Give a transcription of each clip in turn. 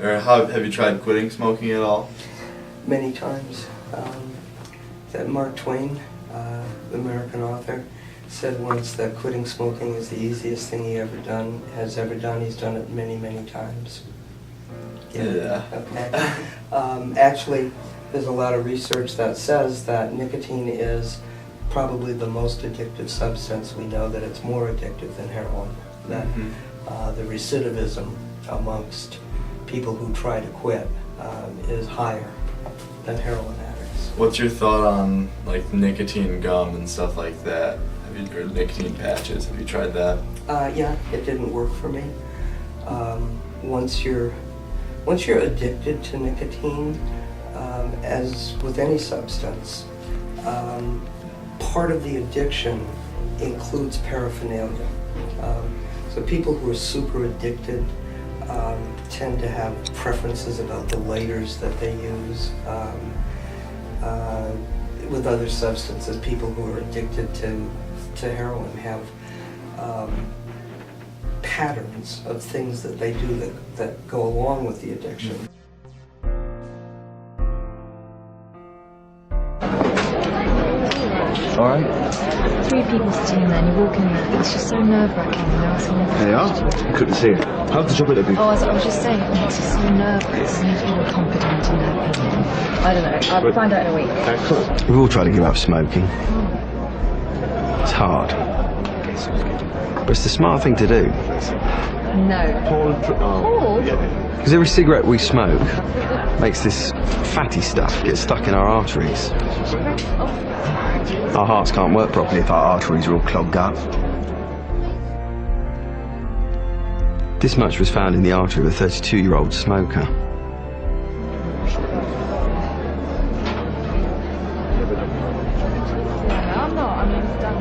or how have you tried quitting smoking at all? Many times. That Mark Twain, the American author, said once that quitting smoking is the easiest thing he has ever done. He's done it many, many times. Yeah. Okay. Actually, there's a lot of research that says that nicotine is probably the most addictive substance. We know that it's more addictive than heroin. That the recidivism amongst people who try to quit is higher than heroin addicts. What's your thought on like nicotine gum and stuff like that? Or nicotine patches? Have you tried that? Yeah, it didn't work for me. Once you're addicted to nicotine, as with any substance, part of the addiction includes paraphernalia. So people who are super addicted tend to have preferences about the lighters that they use. With other substances, people who are addicted to heroin have patterns of things that they do that go along with the addiction. All right. 3 people sitting in there and you're walking in there. It's just so nerve-wracking, you know? So They are? I couldn't see it. How's the job interview? I was just saying, it makes you so nervous. You need to be confident in their opinion. I don't know. I'll find out in a week. Excellent. We've all tried to give up smoking. It's hard. But it's the smart thing to do. No. Paul? Because every cigarette we smoke makes this fatty stuff get stuck in our arteries. Our hearts can't work properly if our arteries are all clogged up. This much was found in the artery of a 32-year-old smoker.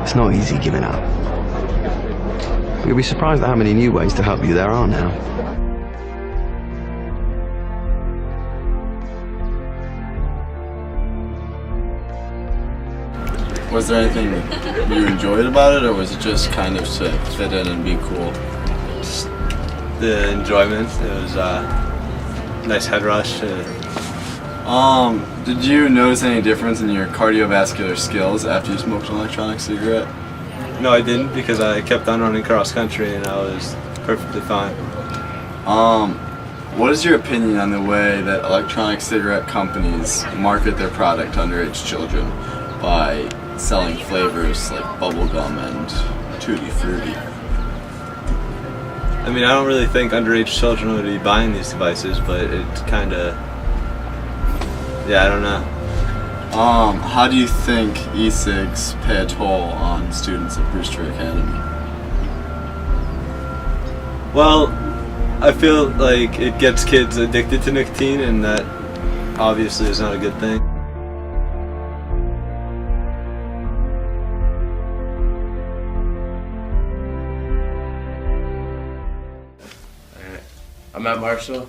It's not easy giving up. You'll be surprised at how many new ways to help you there are now. Was there anything you enjoyed about it, or was it just kind of to fit in and be cool? Just the enjoyment. It was a nice head rush. Did you notice any difference in your cardiovascular skills after you smoked an electronic cigarette? No, I didn't, because I kept on running cross country and I was perfectly fine. What is your opinion on the way that electronic cigarette companies market their product to underage children by selling flavors like bubblegum and Tutti Frutti? I mean, I don't really think underage children would be buying these devices, but it's kind of, yeah, I don't know. How do you think e-cigs pay a toll on students at Brewster Academy? Well, I feel like it gets kids addicted to nicotine, and that obviously is not a good thing. Alright, I'm Matt Marshall,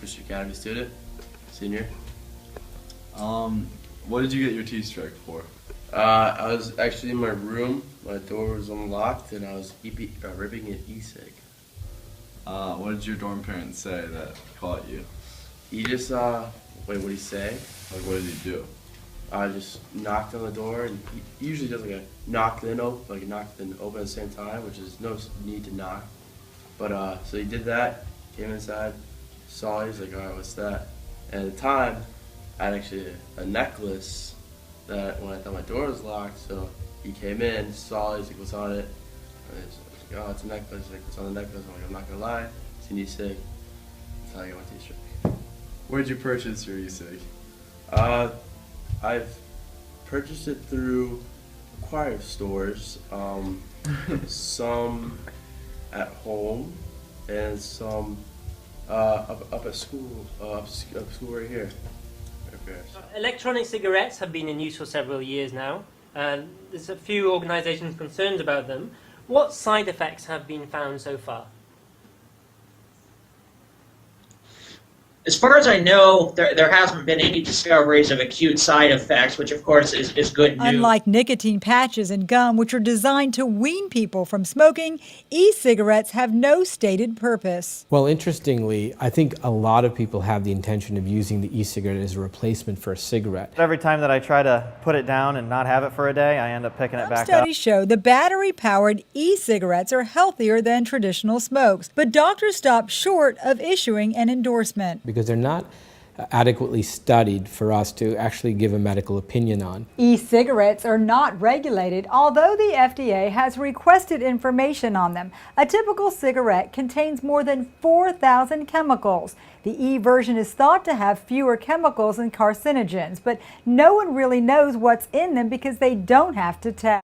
Brewster Academy student, senior. What did you get your T-strike for? I was actually in my room, my door was unlocked, and I was ripping an e-cig. What did your dorm parents say that caught you? He just, wait, what did he say? Like, what did he do? I just knocked on the door, and he usually does like a knock then open, like a knock then open at the same time, which is no need to knock. But so he did that, came inside, saw it, he's like, alright, what's that? And at the time, I had actually a necklace that when I thought my door was locked, so he came in, saw it, he's like, what's on it? And I was like, oh, it's a necklace. He's like, what's on the necklace? I'm like, I'm not gonna lie, it's an e-cig. That's how I got my T-shirt. Where did you purchase your e-cig? I've purchased it through a quire of stores, some at home, and some up at school, up school right here. Electronic cigarettes have been in use for several years now, and there's a few organisations concerned about them. What side effects have been found so far? As far as I know, there hasn't been any discoveries of acute side effects, which of course is good news. Unlike nicotine patches and gum, which are designed to wean people from smoking, e-cigarettes have no stated purpose. Well, interestingly, I think a lot of people have the intention of using the e-cigarette as a replacement for a cigarette. Every time that I try to put it down and not have it for a day, I end up picking it back up. Studies show the battery-powered e-cigarettes are healthier than traditional smokes, but doctors stop short of issuing an endorsement. Because they're not adequately studied for us to actually give a medical opinion on. E-cigarettes are not regulated, although the FDA has requested information on them. A typical cigarette contains more than 4,000 chemicals. The e-version is thought to have fewer chemicals and carcinogens, but no one really knows what's in them because they don't have to test.